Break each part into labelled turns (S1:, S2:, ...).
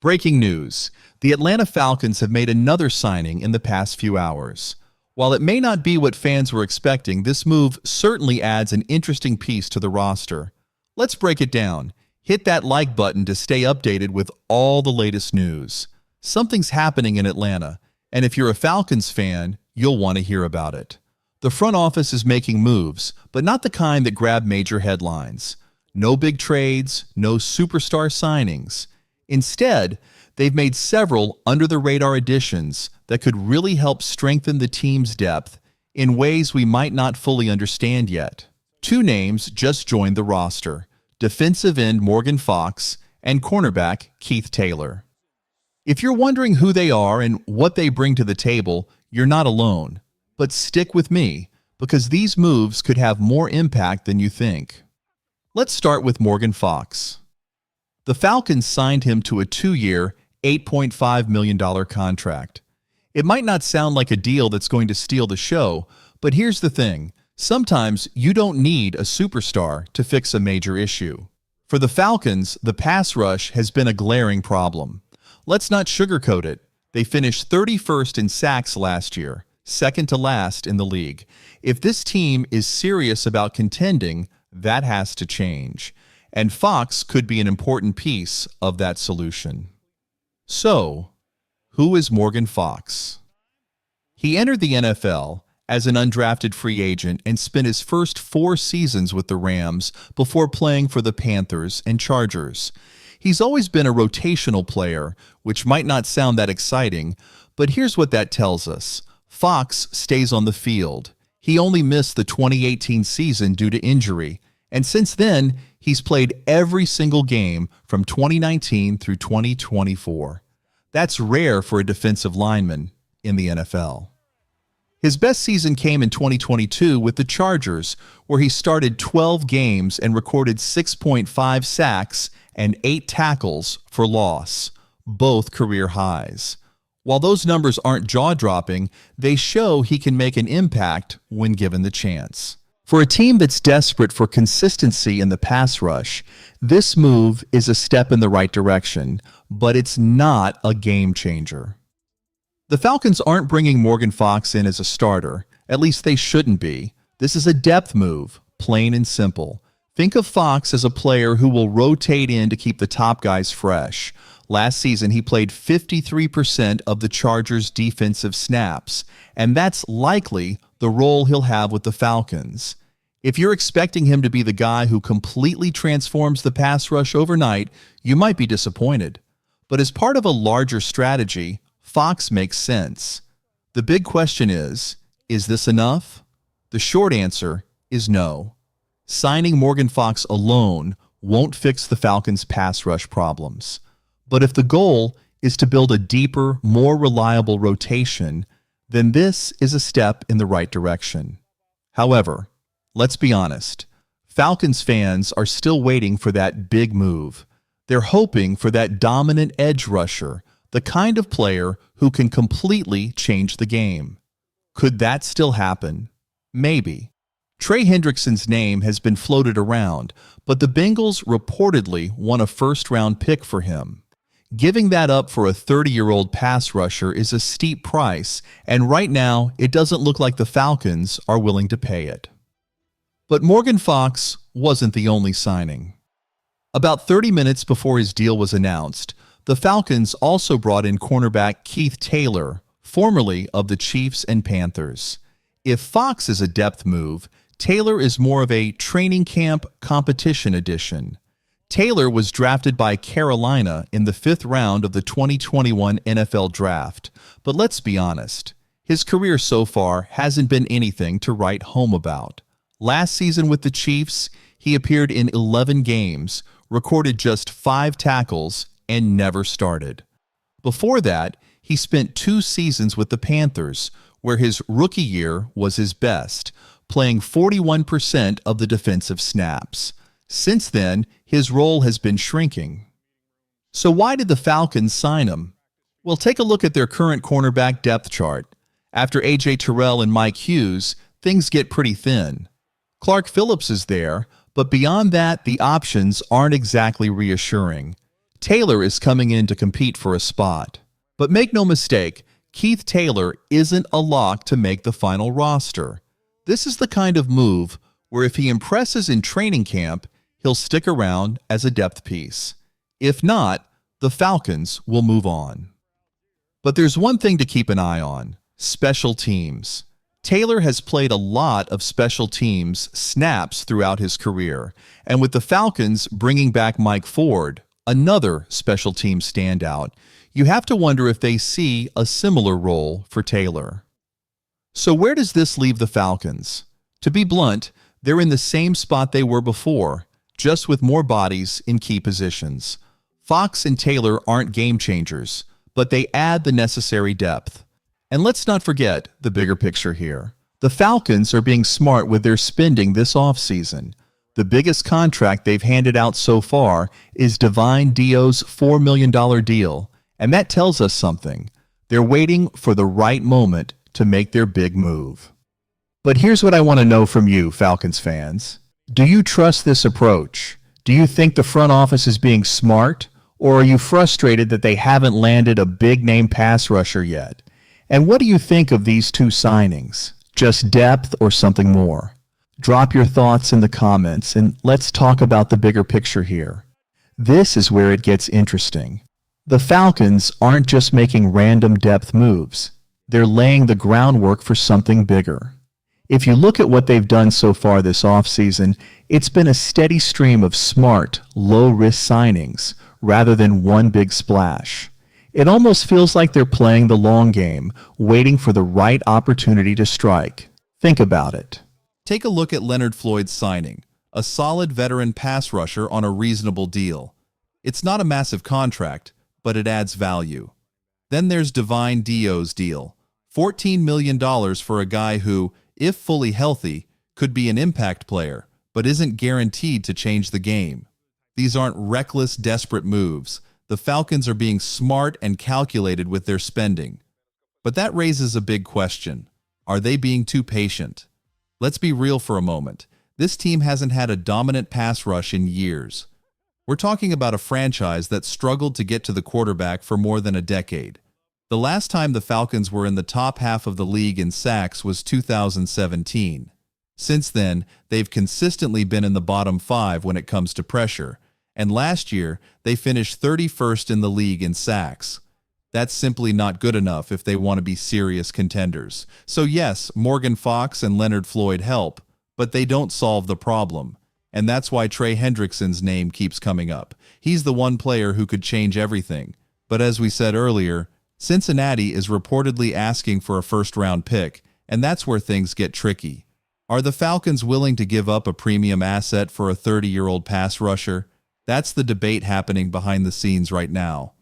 S1: Breaking news. The Atlanta Falcons have made another signing in the past few hours. While it may not be what fans were expecting, this move certainly adds an interesting piece to the roster. Let's break it down. Hit that like button to stay updated with all the latest news. Something's happening in Atlanta, and if you're a Falcons fan, you'll want to hear about it. The front office is making moves, but not the kind that grab major headlines. No big trades, no superstar signings. Instead, they've made several under-the-radar additions that could really help strengthen the team's depth in ways we might not fully understand yet. Two names just joined the roster: defensive end Morgan Fox and cornerback Keith Taylor. If you're wondering who they are and what they bring to the table, you're not alone. But stick with me, because these moves could have more impact than you think. Let's start with Morgan Fox. The Falcons signed him to a 2-year, $8.5 million contract. It might not sound like a deal that's going to steal the show, but here's the thing. Sometimes you don't need a superstar to fix a major issue. For the Falcons, the pass rush has been a glaring problem. Let's not sugarcoat it. They finished 31st in sacks last year, second to last in the league. If this team is serious about contending, that has to change. And Fox could be an important piece of that solution. So, who is Morgan Fox? He entered the NFL as an undrafted free agent and spent his first 4 seasons with the Rams before playing for the Panthers and Chargers. He's always been a rotational player, which might not sound that exciting, but here's what that tells us. Fox stays on the field. He only missed the 2018 season due to injury, and since then, he's played every single game from 2019 through 2024. That's rare for a defensive lineman in the NFL. His best season came in 2022 with the Chargers, where he started 12 games and recorded 6.5 sacks and 8 tackles for loss, both career highs. While those numbers aren't jaw-dropping, they show he can make an impact when given the chance. For a team that's desperate for consistency in the pass rush, this move is a step in the right direction, but it's not a game changer. The Falcons aren't bringing Morgan Fox in as a starter. At least they shouldn't be. This is a depth move, plain and simple. Think of Fox as a player who will rotate in to keep the top guys fresh. Last season, he played 53% of the Chargers' defensive snaps, and that's likely the role he'll have with the Falcons. If you're expecting him to be the guy who completely transforms the pass rush overnight, you might be disappointed. But as part of a larger strategy, Fox makes sense. The big question is this enough? The short answer is no. Signing Morgan Fox alone won't fix the Falcons' pass rush problems. But if the goal is to build a deeper, more reliable rotation, then this is a step in the right direction. However, let's be honest, Falcons fans are still waiting for that big move. They're hoping for that dominant edge rusher, the kind of player who can completely change the game. Could that still happen? Maybe. Trey Hendrickson's name has been floated around, but the Bengals reportedly won a first-round pick for him. Giving that up for a 30-year-old pass rusher is a steep price, and right now it doesn't look like the Falcons are willing to pay it. But Morgan Fox wasn't the only signing. About 30 minutes before his deal was announced, the Falcons also brought in cornerback Keith Taylor, formerly of the Chiefs and Panthers. If Fox is a depth move, Taylor is more of a training camp competition addition. Taylor was drafted by Carolina in the 5th round of the 2021 NFL Draft, but let's be honest, his career so far hasn't been anything to write home about. Last season with the Chiefs, he appeared in 11 games, recorded just 5 tackles, and never started. Before that, he spent 2 seasons with the Panthers, where his rookie year was his best, playing 41% of the defensive snaps. Since then, his role has been shrinking. So why did the Falcons sign him? Well, take a look at their current cornerback depth chart. After A.J. Terrell and Mike Hughes, things get pretty thin. Clark Phillips is there, but beyond that, the options aren't exactly reassuring. Taylor is coming in to compete for a spot. But make no mistake, Keith Taylor isn't a lock to make the final roster. This is the kind of move where if he impresses in training camp, he'll stick around as a depth piece. If not, the Falcons will move on. But there's one thing to keep an eye on: special teams. Taylor has played a lot of special teams snaps throughout his career, and with the Falcons bringing back Mike Ford, another special team standout, you have to wonder if they see a similar role for Taylor. So where does this leave the Falcons? To be blunt, they're in the same spot they were before, just with more bodies in key positions. Fox and Taylor aren't game changers, but they add the necessary depth. And let's not forget the bigger picture here. The Falcons are being smart with their spending this offseason. The biggest contract they've handed out so far is Divine Dio's $4 million deal, and that tells us something. They're waiting for the right moment to make their big move. But here's what I want to know from you, Falcons fans. Do you trust this approach? Do you think the front office is being smart, or are you frustrated that they haven't landed a big-name pass rusher yet? And what do you think of these two signings? Just depth or something more? Drop your thoughts in the comments and let's talk about the bigger picture here. This is where it gets interesting. The Falcons aren't just making random depth moves. They're laying the groundwork for something bigger. If you look at what they've done so far this offseason, it's been a steady stream of smart, low-risk signings rather than one big splash. It almost feels like they're playing the long game, waiting for the right opportunity to strike. Think about it.
S2: Take a look at Leonard Floyd's signing, a solid veteran pass rusher on a reasonable deal. It's not a massive contract, but it adds value. Then there's Divine Dio's deal, $14 million for a guy who, if fully healthy, could be an impact player, but isn't guaranteed to change the game. These aren't reckless, desperate moves. The Falcons are being smart and calculated with their spending. But that raises a big question. Are they being too patient? Let's be real for a moment. This team hasn't had a dominant pass rush in years. We're talking about a franchise that struggled to get to the quarterback for more than a decade. The last time the Falcons were in the top half of the league in sacks was 2017. Since then, they've consistently been in the bottom 5 when it comes to pressure, and last year, they finished 31st in the league in sacks. That's simply not good enough if they want to be serious contenders. So yes, Morgan Fox and Leonard Floyd help, but they don't solve the problem. And that's why Trey Hendrickson's name keeps coming up. He's the one player who could change everything. But as we said earlier, Cincinnati is reportedly asking for a first-round pick, and that's where things get tricky. Are the Falcons willing to give up a premium asset for a 30-year-old pass rusher? That's the debate happening behind the scenes right now.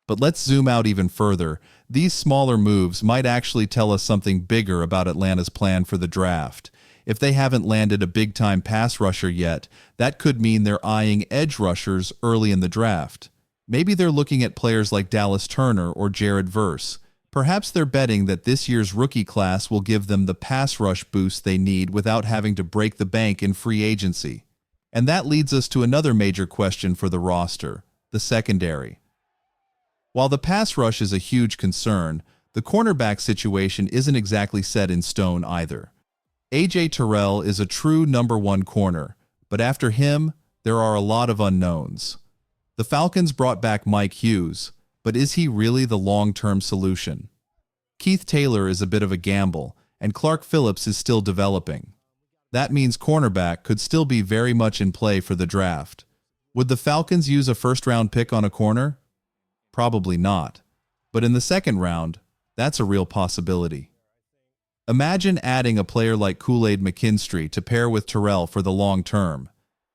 S2: But let's zoom out even further. These smaller moves might actually tell us something bigger about Atlanta's plan for the draft. If they haven't landed a big-time pass rusher yet, that could mean they're eyeing edge rushers early in the draft. Maybe they're looking at players like Dallas Turner or Jared Verse. Perhaps they're betting that this year's rookie class will give them the pass rush boost they need without having to break the bank in free agency. And that leads us to another major question for the roster, the secondary. While the pass rush is a huge concern, the cornerback situation isn't exactly set in stone either. A.J. Terrell is a true number 1 corner, but after him, there are a lot of unknowns. The Falcons brought back Mike Hughes, but is he really the long-term solution? Keith Taylor is a bit of a gamble, and Clark Phillips is still developing. That means cornerback could still be very much in play for the draft. Would the Falcons use a first-round pick on a corner? Probably not. But in the second round, that's a real possibility. Imagine adding a player like Kool-Aid McKinstry to pair with Terrell for the long term.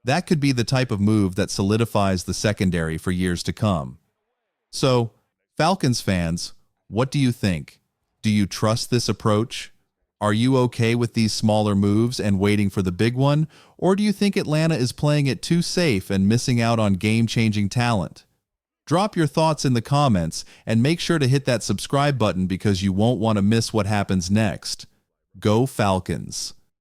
S2: That could be the type of move that solidifies the secondary for years to come. So, Falcons fans, what do you think? Do you trust this approach? Are you okay with these smaller moves and waiting for the big one? Or do you think Atlanta is playing it too safe and missing out on game-changing talent? Drop your thoughts in the comments and make sure to hit that subscribe button because you won't want to miss what happens next. Go Falcons!